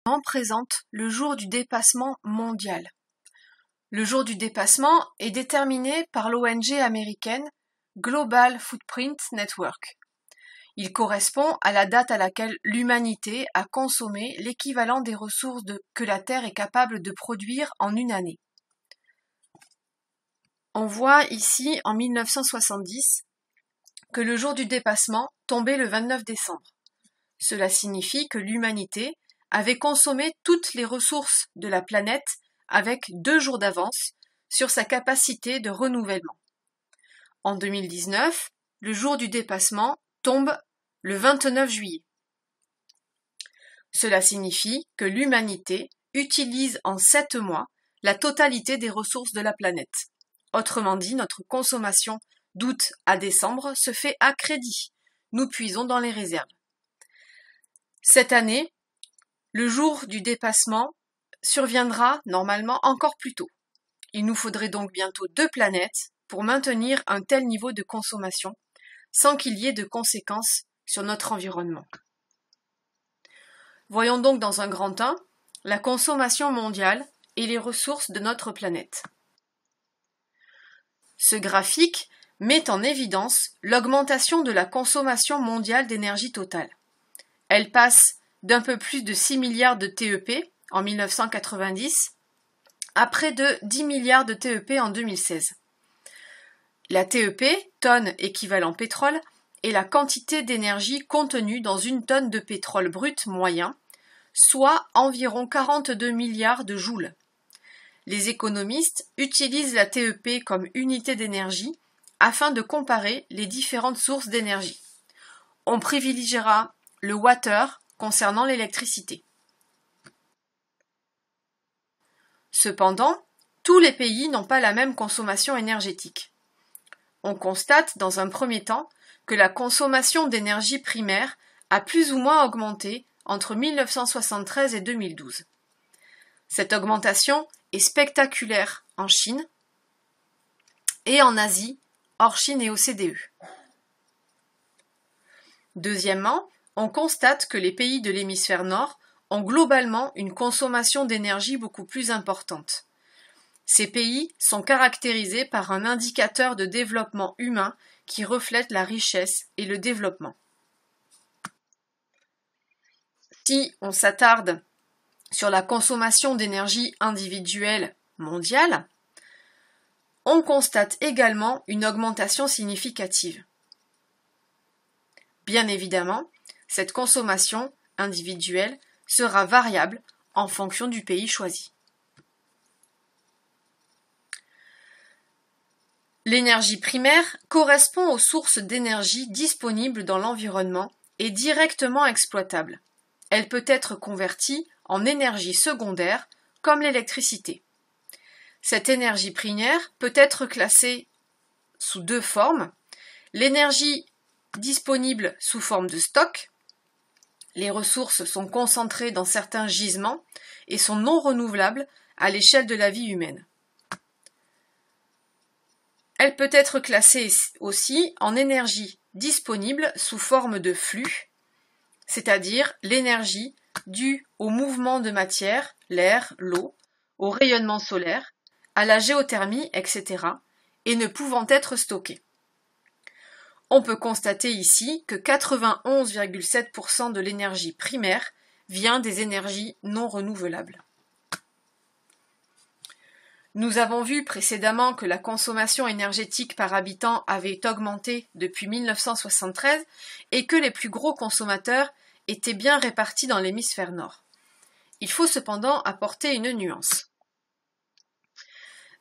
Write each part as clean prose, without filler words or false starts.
Présente le jour du dépassement mondial. Le jour du dépassement est déterminé par l'ONG américaine Global Footprint Network. Il correspond à la date à laquelle l'humanité a consommé l'équivalent des ressources que la Terre est capable de produire en une année. On voit ici en 1970 que le jour du dépassement tombait le 29 décembre. Cela signifie que l'humanité avait consommé toutes les ressources de la planète avec 2 jours d'avance sur sa capacité de renouvellement. En 2019, le jour du dépassement tombe le 29 juillet. Cela signifie que l'humanité utilise en 7 mois la totalité des ressources de la planète. Autrement dit, notre consommation d'août à décembre se fait à crédit. Nous puisons dans les réserves. Cette année, le jour du dépassement surviendra normalement encore plus tôt. Il nous faudrait donc bientôt 2 planètes pour maintenir un tel niveau de consommation sans qu'il y ait de conséquences sur notre environnement. Voyons donc dans un grand 1 la consommation mondiale et les ressources de notre planète. Ce graphique met en évidence l'augmentation de la consommation mondiale d'énergie totale. Elle passe d'un peu plus de 6 milliards de TEP en 1990 à près de 10 milliards de TEP en 2016. La TEP, tonne équivalent pétrole, est la quantité d'énergie contenue dans une tonne de pétrole brut moyen, soit environ 42 milliards de joules. Les économistes utilisent la TEP comme unité d'énergie afin de comparer les différentes sources d'énergie. On privilégiera le watt-heure concernant l'électricité. Cependant, tous les pays n'ont pas la même consommation énergétique. On constate dans un premier temps que la consommation d'énergie primaire a plus ou moins augmenté entre 1973 et 2012. Cette augmentation est spectaculaire en Chine et en Asie, hors Chine et OCDE. Deuxièmement, on constate que les pays de l'hémisphère nord ont globalement une consommation d'énergie beaucoup plus importante. Ces pays sont caractérisés par un indicateur de développement humain qui reflète la richesse et le développement. Si on s'attarde sur la consommation d'énergie individuelle mondiale, on constate également une augmentation significative. Bien évidemment, cette consommation individuelle sera variable en fonction du pays choisi. L'énergie primaire correspond aux sources d'énergie disponibles dans l'environnement et directement exploitables. Elle peut être convertie en énergie secondaire, comme l'électricité. Cette énergie primaire peut être classée sous 2 formes. L'énergie disponible sous forme de stock. Les ressources sont concentrées dans certains gisements et sont non renouvelables à l'échelle de la vie humaine. Elle peut être classée aussi en énergie disponible sous forme de flux, c'est-à-dire l'énergie due au mouvement de matière, l'air, l'eau, au rayonnement solaire, à la géothermie, etc., et ne pouvant être stockée. On peut constater ici que 91,7% de l'énergie primaire vient des énergies non renouvelables. Nous avons vu précédemment que la consommation énergétique par habitant avait augmenté depuis 1973 et que les plus gros consommateurs étaient bien répartis dans l'hémisphère nord. Il faut cependant apporter une nuance.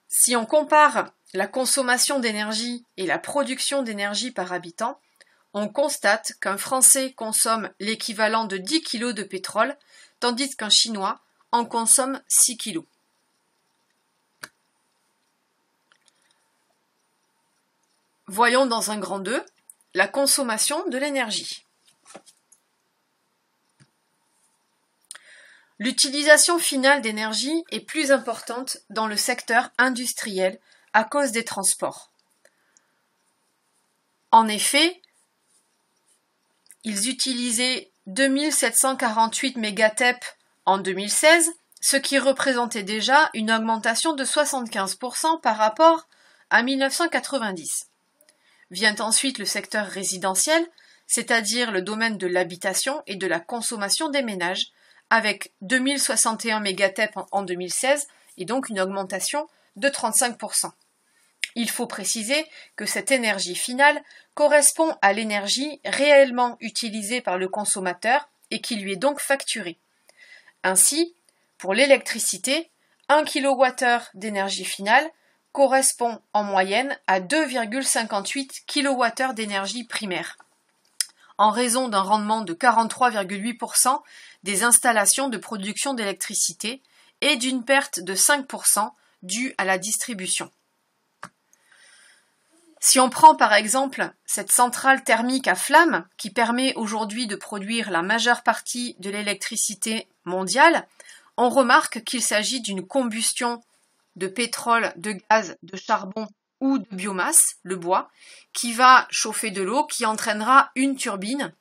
Si on compare la consommation d'énergie et la production d'énergie par habitant, on constate qu'un Français consomme l'équivalent de 10 kg de pétrole, tandis qu'un Chinois en consomme 6 kg. Voyons dans un grand 2 la consommation de l'énergie. L'utilisation finale d'énergie est plus importante dans le secteur industriel à cause des transports. En effet, ils utilisaient 2748 mégatep en 2016, ce qui représentait déjà une augmentation de 75% par rapport à 1990. Vient ensuite le secteur résidentiel, c'est-à-dire le domaine de l'habitation et de la consommation des ménages, avec 2061 mégaTEP en 2016 et donc une augmentation de 35%. Il faut préciser que cette énergie finale correspond à l'énergie réellement utilisée par le consommateur et qui lui est donc facturée. Ainsi, pour l'électricité, 1 kWh d'énergie finale correspond en moyenne à 2,58 kWh d'énergie primaire, en raison d'un rendement de 43,8% des installations de production d'électricité et d'une perte de 5% due à la distribution. Si on prend par exemple cette centrale thermique à flamme qui permet aujourd'hui de produire la majeure partie de l'électricité mondiale, on remarque qu'il s'agit d'une combustion de pétrole, de gaz, de charbon ou de biomasse, le bois, qui va chauffer de l'eau, qui entraînera une turbine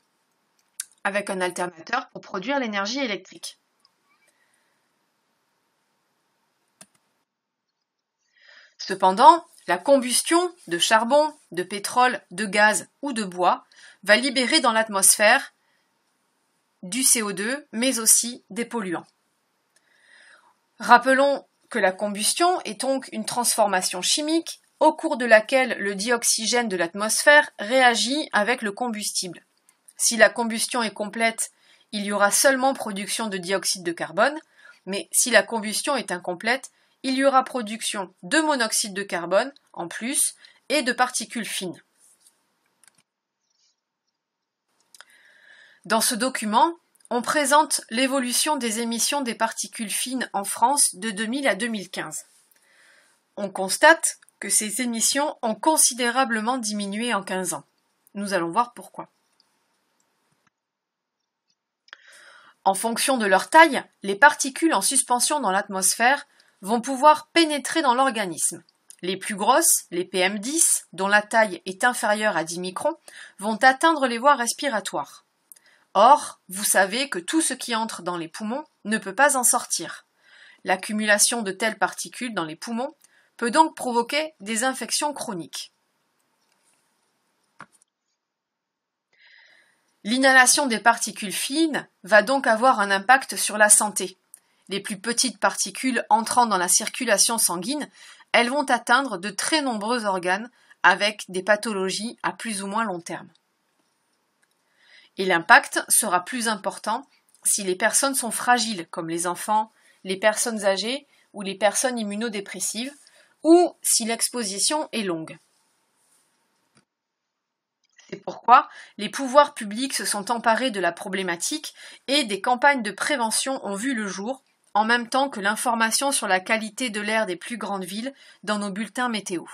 avec un alternateur pour produire l'énergie électrique. Cependant, la combustion de charbon, de pétrole, de gaz ou de bois va libérer dans l'atmosphère du CO2, mais aussi des polluants. Rappelons que la combustion est donc une transformation chimique au cours de laquelle le dioxygène de l'atmosphère réagit avec le combustible. Si la combustion est complète, il y aura seulement production de dioxyde de carbone, mais si la combustion est incomplète, il y aura production de monoxyde de carbone en plus et de particules fines. Dans ce document, on présente l'évolution des émissions des particules fines en France de 2000 à 2015. On constate que ces émissions ont considérablement diminué en 15 ans. Nous allons voir pourquoi. En fonction de leur taille, les particules en suspension dans l'atmosphère vont pouvoir pénétrer dans l'organisme. Les plus grosses, les PM10, dont la taille est inférieure à 10 microns, vont atteindre les voies respiratoires. Or, vous savez que tout ce qui entre dans les poumons ne peut pas en sortir. L'accumulation de telles particules dans les poumons peut donc provoquer des infections chroniques. L'inhalation des particules fines va donc avoir un impact sur la santé. Les plus petites particules entrant dans la circulation sanguine, elles vont atteindre de très nombreux organes avec des pathologies à plus ou moins long terme. Et l'impact sera plus important si les personnes sont fragiles, comme les enfants, les personnes âgées ou les personnes immunodépressives, ou si l'exposition est longue. C'est pourquoi les pouvoirs publics se sont emparés de la problématique et des campagnes de prévention ont vu le jour, en même temps que l'information sur la qualité de l'air des plus grandes villes dans nos bulletins météo.